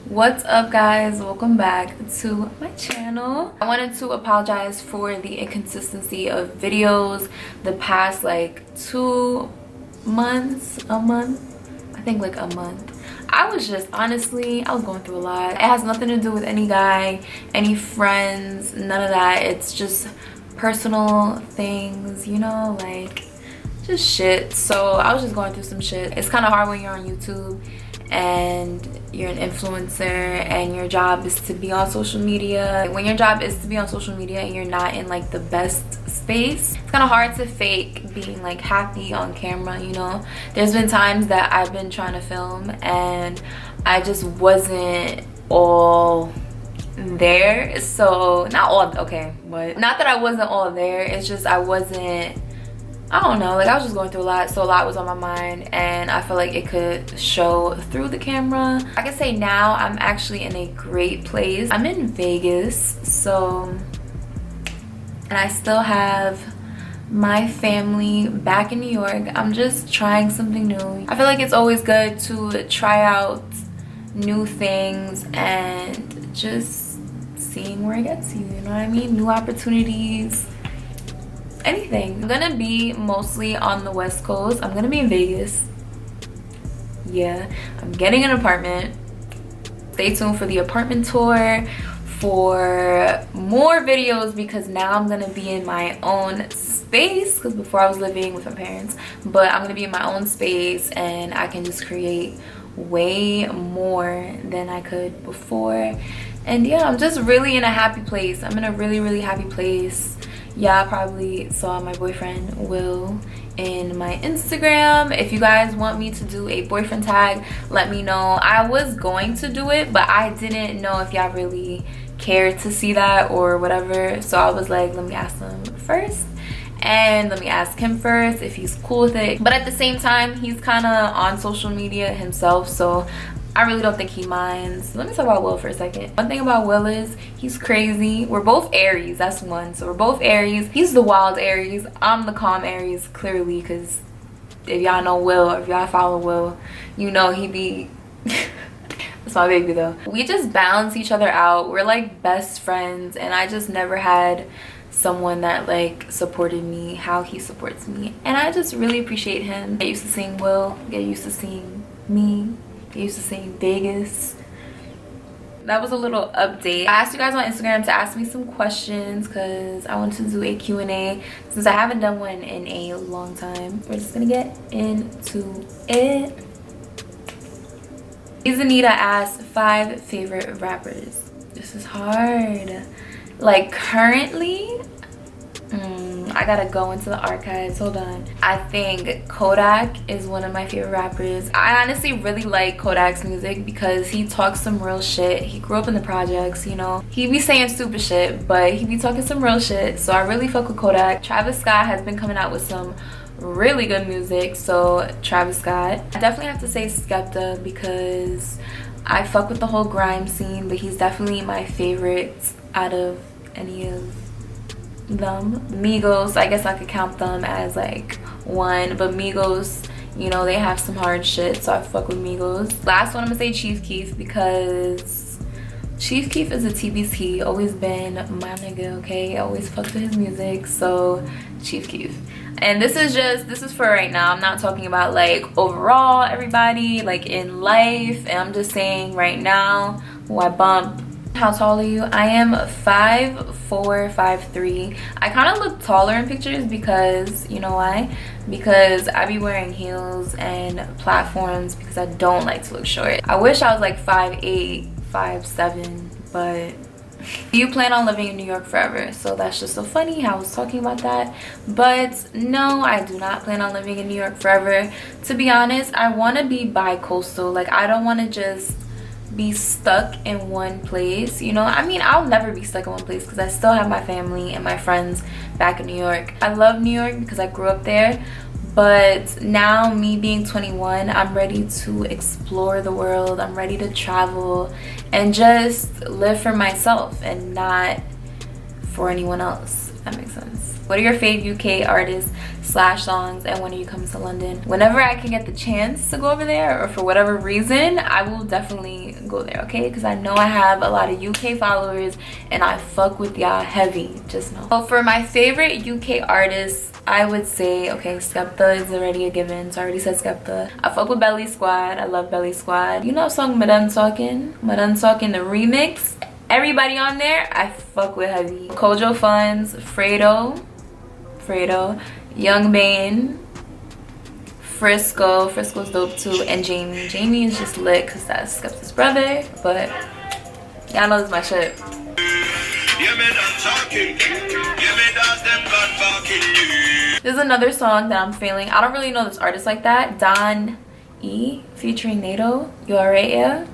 What's up, guys? Welcome back to my channel. I wanted to apologize for the inconsistency of videos the past like 2 months, a month, I think like a month. I was just, honestly, I was going through a lot. It has nothing to do with any guy, any friends, none of that. It's just personal things, you know, like just shit. So I was just going through some shit. It's kind of hard when you're on YouTube and you're an influencer and your job is to be on social media. When your job is to be on social media and you're not in like the best space, it's kind of hard to fake being like happy on camera, you know. There's been times that I've been trying to film and I just wasn't all there. So not all, okay, but not that I wasn't all there, it's just I wasn't, I don't know, like I was just going through a lot, so a lot was on my mind and I feel like it could show through the camera. I can say now I'm actually in a great place. I'm in Vegas, so, and I still have my family back in New York. I'm just trying something new. I feel like it's always good to try out new things and just seeing where it gets you, you know what I mean? New opportunities, anything. I'm gonna be mostly on the West Coast. I'm gonna be in Vegas. Yeah, I'm getting an apartment. Stay tuned for the apartment tour, for more videos, because now I'm gonna be in my own space, because before I was living with my parents, but I'm gonna be in my own space and I can just create way more than I could before. And yeah, I'm just really in a happy place. I'm in a really happy place. Yeah, I probably saw my boyfriend Will in my Instagram. If you guys want me to do a boyfriend tag, let me know. I was going to do it, but I didn't know if y'all really cared to see that or whatever. So I was like, let me ask him first. And let me ask him first if he's cool with it. But at the same time, he's kind of on social media himself, so I really don't think he minds. Let me talk about Will for a second. One thing about Will is he's crazy. We're both Aries, that's one. So we're both Aries. He's the wild Aries. I'm the calm Aries, clearly, because if y'all know Will or if y'all follow Will, you know he be that's my baby though. We just balance each other out. We're like best friends, and I just never had someone that like supported me how he supports me, and I just really appreciate him. Get used to seeing Will, get used to seeing me, get used to seeing Vegas. That was a little update. I asked you guys on Instagram to ask me some questions because I wanted to do a Q&A since I haven't done one in a long time. We're just gonna get into it. Izanita asked 5 favorite rappers. This is hard. Like currently, I gotta go into the archives, hold on. I think Kodak is one of my favorite rappers. I honestly really like Kodak's music because he talks some real shit. He grew up in the projects, you know. He be saying stupid shit, but he be talking some real shit, so I really fuck with Kodak. Travis Scott has been coming out with some really good music, so Travis Scott. I definitely have to say Skepta because I fuck with the whole grime scene, but he's definitely my favorite out of any of them. Migos, I guess I could count them as like one, but Migos, you know, they have some hard shit, so I fuck with Migos. Last one, I'm gonna say Chief Keef because Chief Keef is a TBT, always been my nigga, okay? I always fucked with his music, so Chief Keef. And this is for right now. I'm not talking about like overall everybody, like in life, and I'm just saying right now who I bump. How tall are you? I am 5'4", 5'3". I kind of look taller in pictures because, you know why? Because I be wearing heels and platforms because I don't like to look short. I wish I was like 5'8", 5'7", but do you plan on living in New York forever? So that's just so funny how I was talking about that. But no, I do not plan on living in New York forever. To be honest, I want to be bi-coastal. Like, I don't want to just be stuck in one place, you know. I mean, I'll never be stuck in one place because I still have my family and my friends back in New York. I love New York because I grew up there, but now me being 21, I'm ready to explore the world. I'm ready to travel and just live for myself and not for anyone else. That makes sense. What are your fave UK artists / songs, and when are you coming to London? Whenever I can get the chance to go over there, or for whatever reason, I will definitely go there, okay? Because I know I have a lot of UK followers and I fuck with y'all heavy, just know. So for my favorite UK artists, I would say, okay, Skepta is already a given, so I already said Skepta. I fuck with Belly Squad. I love Belly Squad. You know song Madan Talkin'? Madan Talkin', the remix. Everybody on there, I fuck with heavy. Kojo Funds, Fredo, Young Bane, Frisco's dope too, and Jamie. Jamie is just lit because that's Skepta's brother, but y'all know this is my shit. There's another song that I'm feeling. I don't really know this artist like that. Don E featuring NATO. You alright, yeah?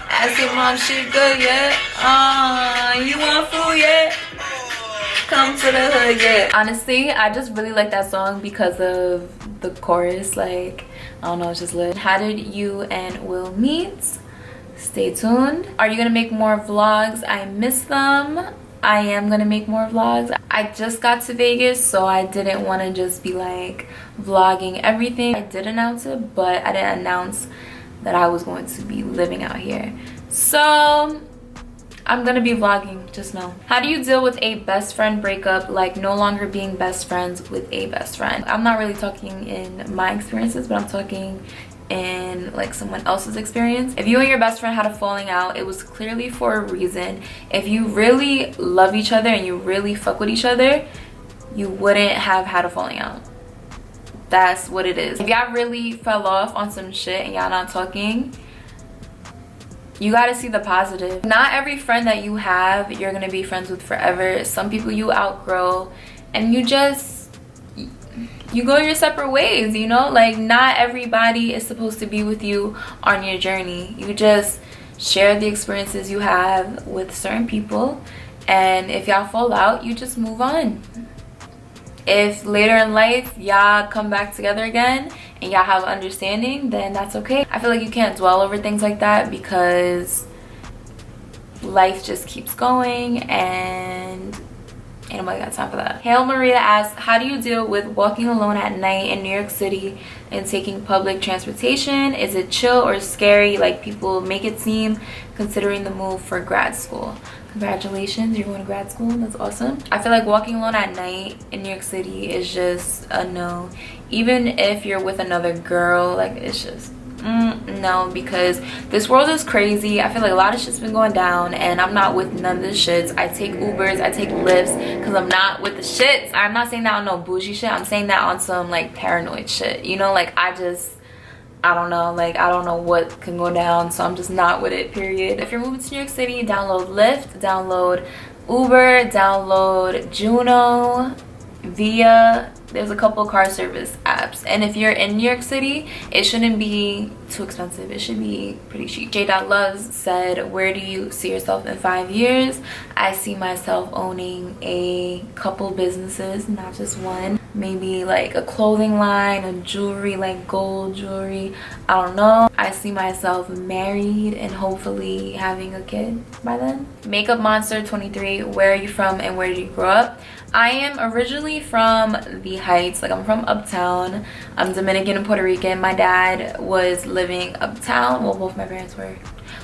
Ask your mom she good, yeah? You want food, yeah? Come to the hood, yeah. Honestly, I just really like that song because of the chorus. Like, I don't know, it's just lit. How did you and Will meet? Stay tuned. Are you gonna make more vlogs? I miss them. I am gonna make more vlogs. I just got to Vegas, so I didn't want to just be like vlogging everything. I did announce it, but I didn't announce that I was going to be living out here. So I'm gonna be vlogging, just know. How do you deal with a best friend breakup, like no longer being best friends with a best friend? I'm not really talking in my experiences, but I'm talking in like someone else's experience. If you and your best friend had a falling out, it was clearly for a reason. If you really love each other and you really fuck with each other, you wouldn't have had a falling out. That's what it is. If y'all really fell off on some shit and y'all not talking, you gotta see the positive. Not every friend that you have you're gonna be friends with forever. Some people you outgrow and you go your separate ways, you know? Like, not everybody is supposed to be with you on your journey. You just share the experiences you have with certain people, and if y'all fall out, you just move on. If later in life y'all come back together again and y'all have understanding, then that's okay. I feel like you can't dwell over things like that because life just keeps going and ain't nobody got time for that. Hail Maria asks, how do you deal with walking alone at night in New York City and taking public transportation? Is it chill or scary like people make it seem, considering the move for grad school? Congratulations, you're going to grad school. That's awesome. I feel like walking alone at night in New York City is just a no. Even if you're with another girl, like, it's just no, because this world is crazy. I feel like a lot of shit's been going down and I'm not with none of the shits. I take Ubers, I take Lyfts because I'm not with the shits. I'm not saying that on no bougie shit. I'm saying that on some like paranoid shit, you know? Like, I don't know, like, I don't know what can go down, so I'm just not with it, period. If you're moving to New York City, download Lyft, download Uber, download Juno, Via. There's a couple car service apps, and if you're in New York City, it shouldn't be too expensive. It should be pretty cheap. J.Loves said, where do you see yourself in 5 years? I see myself owning a couple businesses, not just one. Maybe like a clothing line, a jewelry, like gold jewelry, I don't know. I see myself married and hopefully having a kid by then. Makeup Monster 23, where are you from and where did you grow up? I am originally from the Heights, like I'm from Uptown. I'm Dominican and Puerto Rican. My dad was living uptown. Well, both my parents were.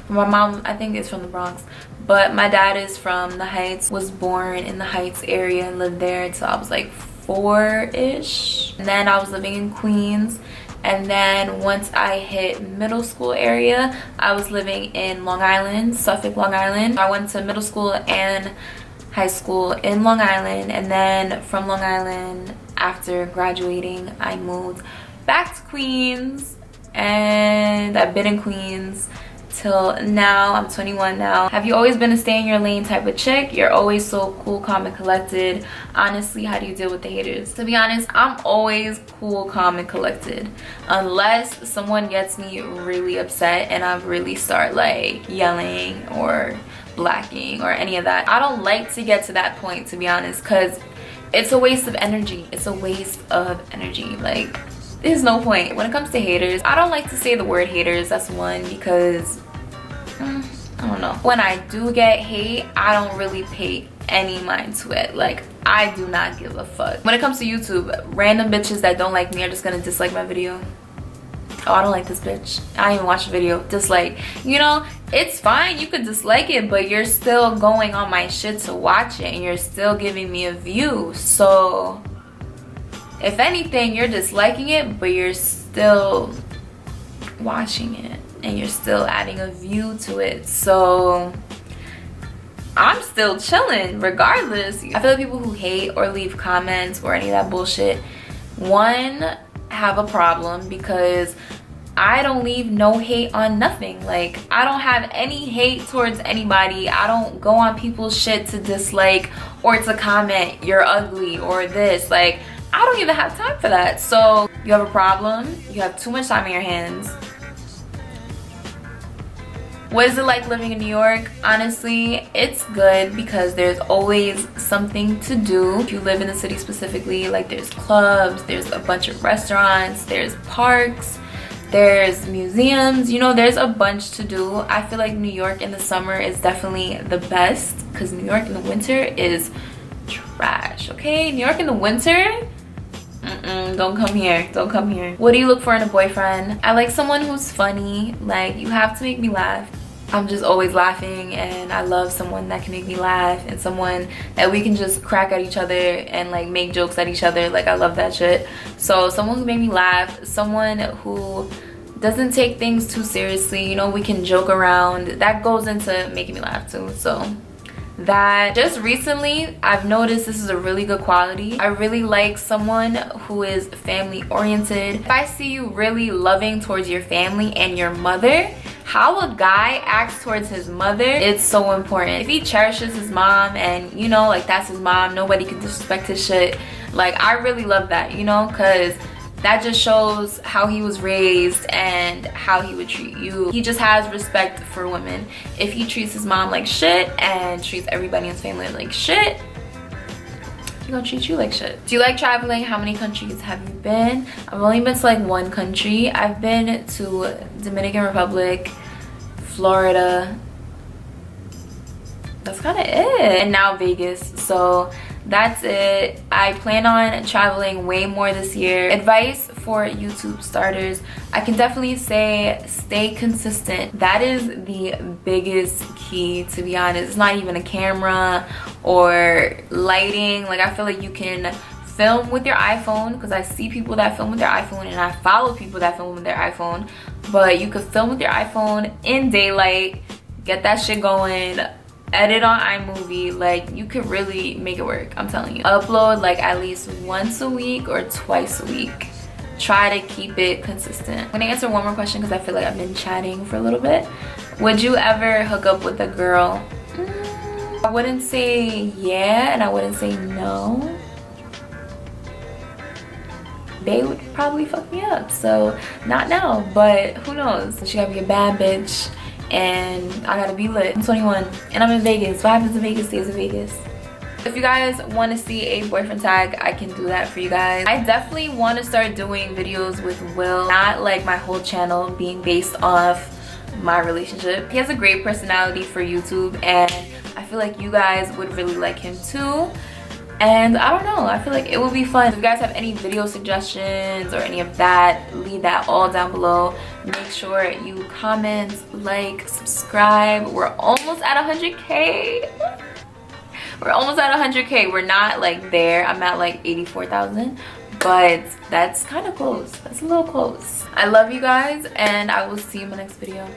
My mom, I think, is from the Bronx, but my dad is from the Heights, was born in the Heights area and lived there until I was like 4-ish. And then I was living in Queens, and then once I hit middle school area, I was living in Long Island, Suffolk, Long Island. I went to middle school and high school in Long Island, and then from Long Island, after graduating, I moved back to Queens, and I've been in Queens till now. I'm 21 now. Have you always been a stay in your lane type of chick? You're always so cool, calm, and collected. Honestly, how do you deal with the haters? To be honest, I'm always cool, calm, and collected, unless someone gets me really upset and I really start like yelling or blacking or any of that. I don't like to get to that point, to be honest, because it's a waste of energy. It's a waste of energy. Like, there's no point. When it comes to haters, I don't like to say the word haters. That's one, because I don't know. When I do get hate, I don't really pay any mind to it. Like, I do not give a fuck. When it comes to YouTube, random bitches that don't like me are just gonna dislike my video. Oh, I don't like this bitch. I didn't even watch the video. Dislike. You know, it's fine, you could dislike it, but you're still going on my shit to watch it, and you're still giving me a view. So if anything, you're disliking it, but you're still watching it, and you're still adding a view to it. So I'm still chilling regardless. I feel like people who hate or leave comments or any of that bullshit, one, have a problem, because I don't leave no hate on nothing. Like, I don't have any hate towards anybody. I don't go on people's shit to dislike or to comment you're ugly or this. Like, I don't even have time for that. So you have a problem, you have too much time in your hands. What is it like living in New York? Honestly, it's good because there's always something to do. If you live in the city specifically, like, there's clubs, there's a bunch of restaurants, there's parks, there's museums, you know, there's a bunch to do. I feel like New York in the summer is definitely the best, because New York in the winter is trash, okay? New York in the winter, don't come here, don't come here. What do you look for in a boyfriend? I like someone who's funny. Like, you have to make me laugh. I'm just always laughing, and I love someone that can make me laugh, and someone that we can just crack at each other and like make jokes at each other. Like, I love that shit. So someone who made me laugh, someone who doesn't take things too seriously, you know, we can joke around. That goes into making me laugh too. So that, just recently I've noticed this is a really good quality. I really like someone who is family oriented. If I see you really loving towards your family and your mother, how a guy acts towards his mother, it's so important. If he cherishes his mom and, you know, like, that's his mom, nobody can disrespect his shit. Like, I really love that, you know, because that just shows how he was raised and how he would treat you. He just has respect for women. If he treats his mom like shit and treats everybody in his family like shit, he's gonna treat you like shit. Do you like traveling? How many countries have you been? I've only been to like one country. I've been to Dominican Republic, Florida. That's kind of it. And now Vegas. So that's it. I plan on traveling way more this year. Advice for YouTube starters, I can definitely say stay consistent. That is the biggest key, to be honest. It's not even a camera or lighting. Like, I feel like you can film with your iPhone, because I see people that film with their iPhone and I follow people that film with their iPhone. But you could film with your iPhone in daylight, get that shit going, edit on iMovie. Like, you could really make it work, I'm telling you. Upload like at least once a week or twice a week. Try to keep it consistent. I'm gonna answer one more question because I feel like I've been chatting for a little bit. Would you ever hook up with a girl? I wouldn't say yeah, and I wouldn't say no. They would probably fuck me up, so not now, but who knows. She gotta be a bad bitch and I gotta be lit. I'm 21 and I'm in Vegas. What happens in Vegas stays in Vegas. If you guys want to see a boyfriend tag, I can do that for you guys. I definitely want to start doing videos with Will, not like my whole channel being based off my relationship. He has a great personality for YouTube, and I feel like you guys would really like him too. And I don't know, I feel like it would be fun. If you guys have any video suggestions or any of that, leave that all down below. Make sure you comment, like, subscribe. We're almost at 100K. We're almost at 100K. We're not like there. I'm at like 84,000, but that's kind of close. That's a little close. I love you guys, and I will see you in my next video.